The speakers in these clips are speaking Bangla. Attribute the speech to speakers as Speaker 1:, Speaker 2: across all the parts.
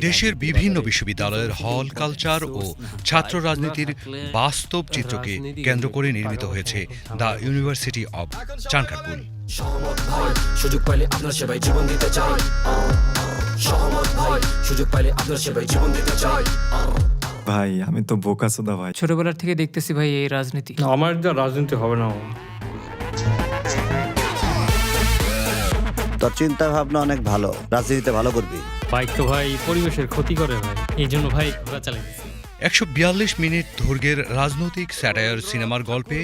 Speaker 1: দেশের বিভিন্ন বিশ্ববিদ্যালয়ের হল কালচার ও ছাত্র রাজনীতির বাস্তব চিত্রকে কেন্দ্র করে নির্মিত হয়েছে দ্য ইউনিভার্সিটি অব চানখারপুল।
Speaker 2: সুযোগ পাইলে আপনার সেবায় জীবন দিতে চাই, সহমত ভাই, সুযোগ পাইলে আপনার সেবায় জীবন দিতে চাই।
Speaker 3: ভাই আমি তো বোকাচোদা ভাই।
Speaker 4: ছোটবেলার থেকে দেখতেছি ভাই এই রাজনীতি।
Speaker 5: আমার যা রাজনীতি হবে না।
Speaker 6: তোর চিন্তা ভাবনা অনেক ভালো, রাজনীতিতে ভালো করবি।
Speaker 5: বাইক তো ভাই পরিবেশের ক্ষতি করে ভাই, এই জন্য ভাই ঘোড়া চালাইতেছি।
Speaker 1: ১৪২ মিনিট দৈর্ঘ্যের রাজনৈতিক স্যাটায়ার সিনেমার গল্পে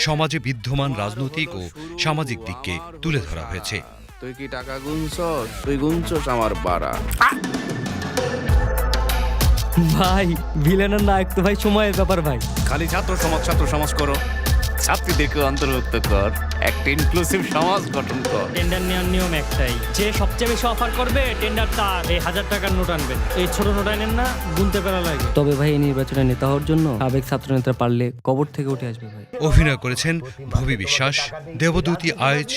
Speaker 1: সমাজে বিদ্যমান রাজনৈতিক ও সামাজিক দিককে তুলে ধরা হয়েছে।
Speaker 7: তুই কি টাকা গুনছস? তুই গুনছস আমার বাড়া।
Speaker 8: ভাই ভিলেনের নায়ক তো ভাই সময়ের ব্যাপার ভাই।
Speaker 9: খালি ছাত্র সমাজ করো, ছাত্রীদেরকে অন্তর্ভুক্ত কর, একটা ইনক্লুসিভ সমাজ গঠন কর।
Speaker 8: টেন্ডার নেওয়ার নিয়ম একটাই, যে সবচেয়ে বেশি অফার করবে টেন্ডার তার। এই 1000 টাকার নোট আনবেন, এই ছোট নোট আনেন না, গুনতে পেরা লাগে। তবে ভাই এই নির্বাচনে নেতা হওয়ার জন্য সাবেক ছাত্র নেতা পারলে কবর থেকে উঠে আসবে ভাই।
Speaker 1: অভিনয় করেছেন ভবি বিশ্বাস, দেবদূতী আয়েজ,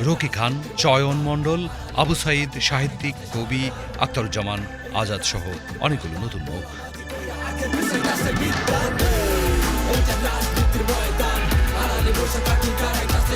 Speaker 1: রকি খান, চয়ন মণ্ডল, আবু সাইদ, সাহিত্যিক কবি আখতারুজ্জামান আজাদ সহ অনেকগুলো নতুন মুখ।
Speaker 2: বসে থাকি কারাই কাছে